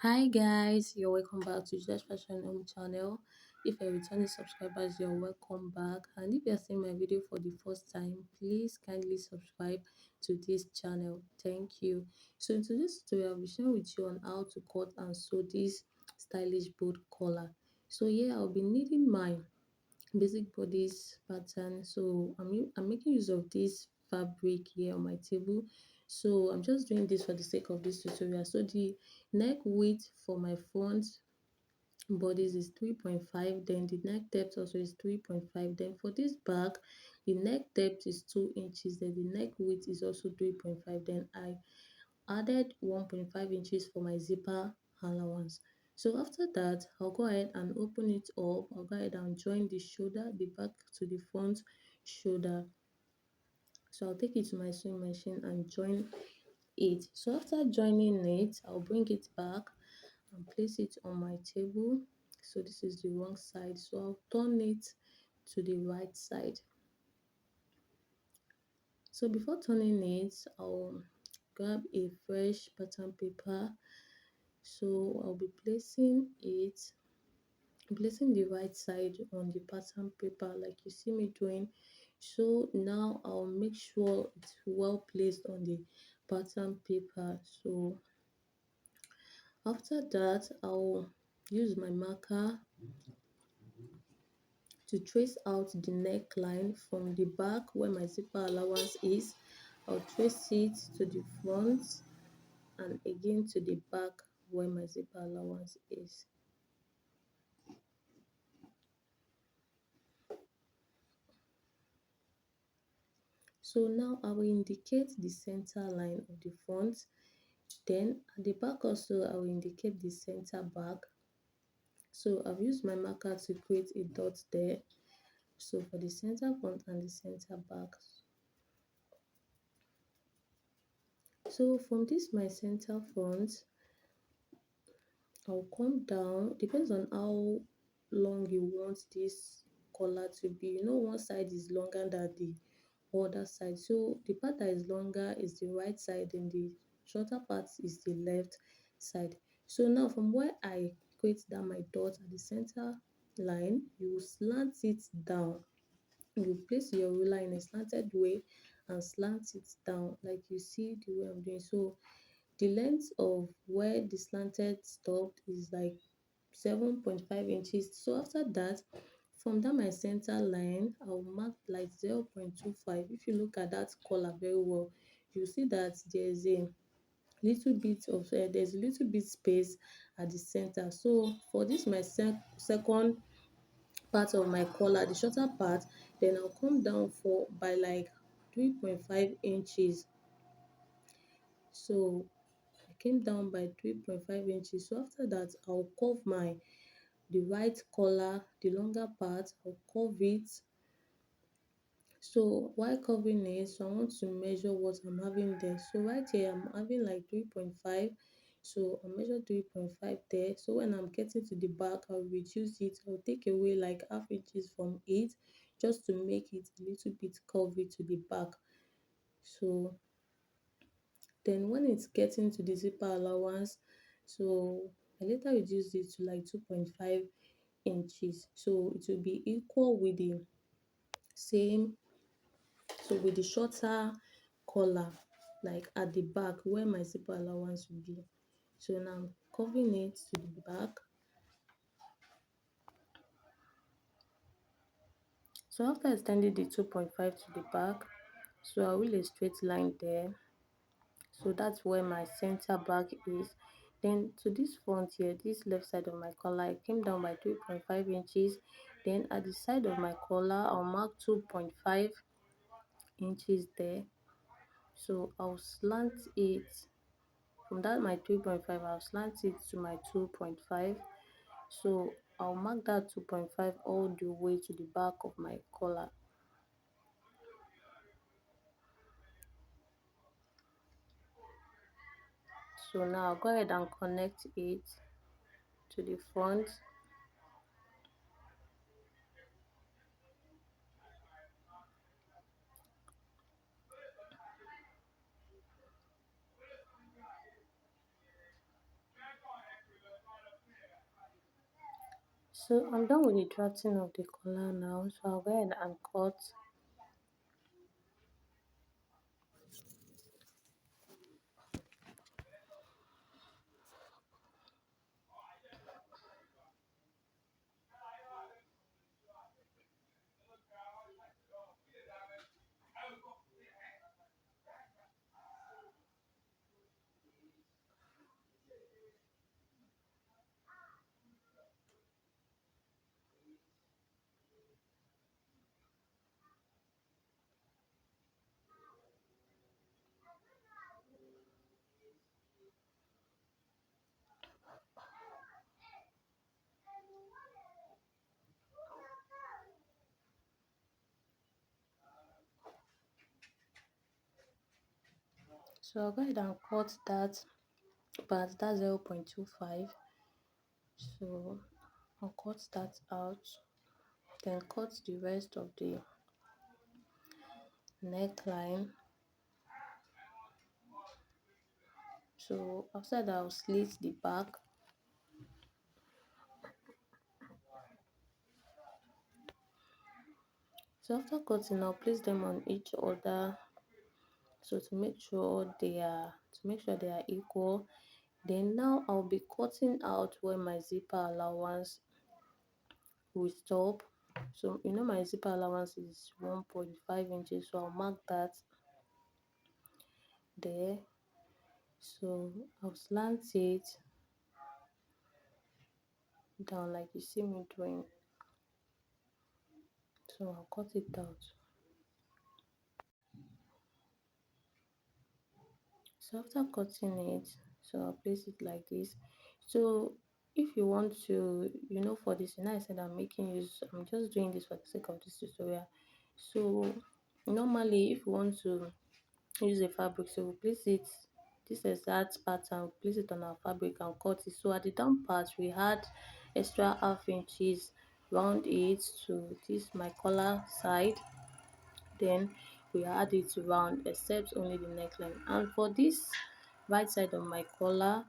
Hi guys, you're welcome back to Just Fashion Home channel. If you're returning subscribers, you're welcome back. And if you're seeing my video for the first time, please kindly subscribe to this channel. Thank you. So in today's tutorial, I'll be sharing with you on how to cut and sew this stylish bold collar. So yeah, I'll be needing my basic bodice pattern. So I'm making use of this fabric here on my table. So I'm just doing this for the sake of this tutorial. So the neck width for my front bodies is 3.5, then the neck depth also is 3.5. Then for this back, the neck depth is 2 inches, then the neck width is also 3.5. Then I added 1.5 inches for my zipper allowance. So after that, I'll go ahead and open it up. I'll go ahead and join the shoulder, the back to the front shoulder. So I'll take it to my sewing machine and join it. So after joining it, I'll bring it back and place it on my table. So this is the wrong side. So I'll turn it to the right side. So before turning it, I'll grab a fresh pattern paper. So I'll be placing the right side on the pattern paper like you see me doing. So now I'll make sure it's well placed on the pattern paper. So after that, I'll use my marker to trace out the neckline from the back where my zipper allowance is. I'll trace it to the front and again to the back where my zipper allowance is. So now I will indicate the center line of the front. Then at the back also I will indicate the center back. So I've used my marker to create a dot there. So for the center front and the center back. So from this my center front, I'll come down. Depends on how long you want this collar to be. You know, one side is longer than the other side. So the part that is longer is the right side and the shorter part is the left side. So now from where I create down my dot at the center line, you will slant it down. You place your ruler in a slanted way and slant it down like you see the way I'm doing. So the length of where the slanted stopped is like 7.5 inches. So after that, from that my center line, I'll mark like 0.25. If you look at that color very well, you see that there's a little bit space at the center. So for this my second part of my collar, the shorter part, then I'll come down for by like 3.5 inches. So I came down by 3.5 inches. So after that, I'll curve the right collar, the longer part, I'll curve it. So while covering it, so I want to measure what I'm having there. So right here, I'm having like 3.5. So I'll measure 3.5 there. So when I'm getting to the back, I'll reduce it. I'll take away like half inches from it just to make it a little bit curvy to the back. So then when it's getting to the zipper allowance, so I later reduced it to like 2.5 inches. So it will be equal with the same, so with the shorter collar, like at the back where my zipper allowance will be. So now I'm covering it to the back. So after extending the 2.5 to the back, so I will a straight line there. So that's where my center back is. Then to this front here, this left side of my collar, I came down by 3.5 inches. Then at the side of my collar, I'll mark 2.5 inches there. So I'll slant it from that my 3.5, I'll slant it to my 2.5. So I'll mark that 2.5 all the way to the back of my collar. So now I'll go ahead and connect it to the front. So I'm done with the drafting of the collar now, so I'll go ahead and cut. So I'll go ahead and cut that part, that's 0.25. So I'll cut that out, then cut the rest of the neckline. So after that, I'll slit the back. So after cutting, I'll place them on each other. So to make sure they are equal. Then now I'll be cutting out where my zipper allowance will stop. So you know my zipper allowance is 1.5 inches, so I'll mark that there. So I'll slant it down like you see me doing. So I'll cut it out. So after cutting it, so I'll place it like this. So if you want to, for this, I said I'm just doing this for the sake of this tutorial. So normally if you want to use a fabric, so we place it, this exact pattern, we place it on our fabric and cut it. So at the down part we had extra half inches round it to this my collar side, then we add it round except only the neckline. And for this right side of my collar,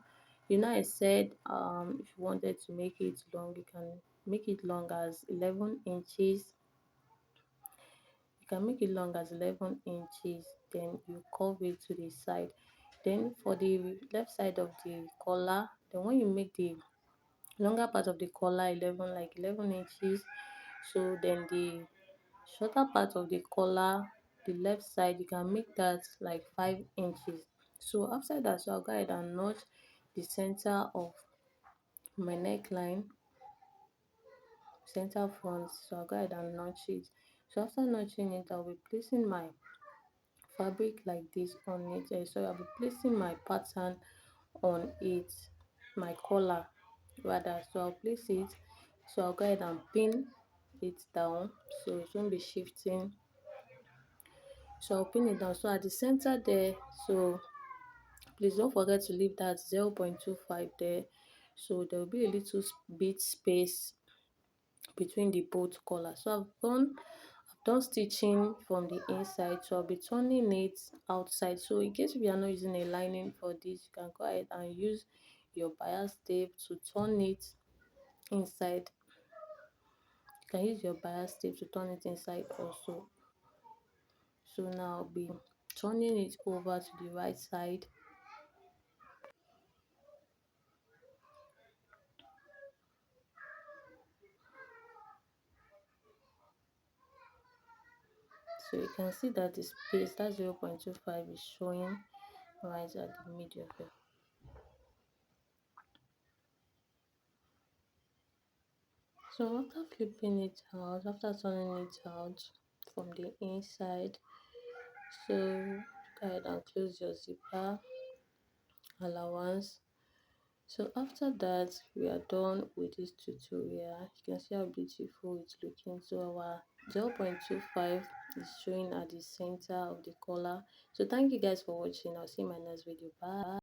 I said if you wanted to make it long, you can make it long as 11 inches. You can make it long as 11 inches, then you curve it to the side. Then for the left side of the collar, then when you make the longer part of the collar 11, like 11 inches, so then the shorter part of the collar, the left side, you can make that like 5 inches. So after that, so I'll go ahead and notch the center of my neckline, center front. So I'll go ahead and notch it. So after notching it, I'll be placing my fabric like this on it. So I'll be placing my pattern on it, my collar rather. So I'll place it. So I'll go ahead and pin it down so it won't be shifting. So I'll pin it down. So at the center there, so please don't forget to leave that 0.25 there. So there will be a little bit space between the both collars. So I've done stitching from the inside, so I'll be turning it outside. So in case if you are not using a lining for this, you can go ahead and use your bias tape to turn it inside. You can use your bias tape to turn it inside also. So now I'll be turning it over to the right side. So you can see that the space, that 0.25 is showing right at the middle here. So after flipping it out, after turning it out from the inside, so go ahead and close your zipper allowance. So after that, we are done with this tutorial. You can see how beautiful it's looking. So our 0.25 is showing at the center of the collar. So thank you guys for watching. I'll see you in my next video. Bye.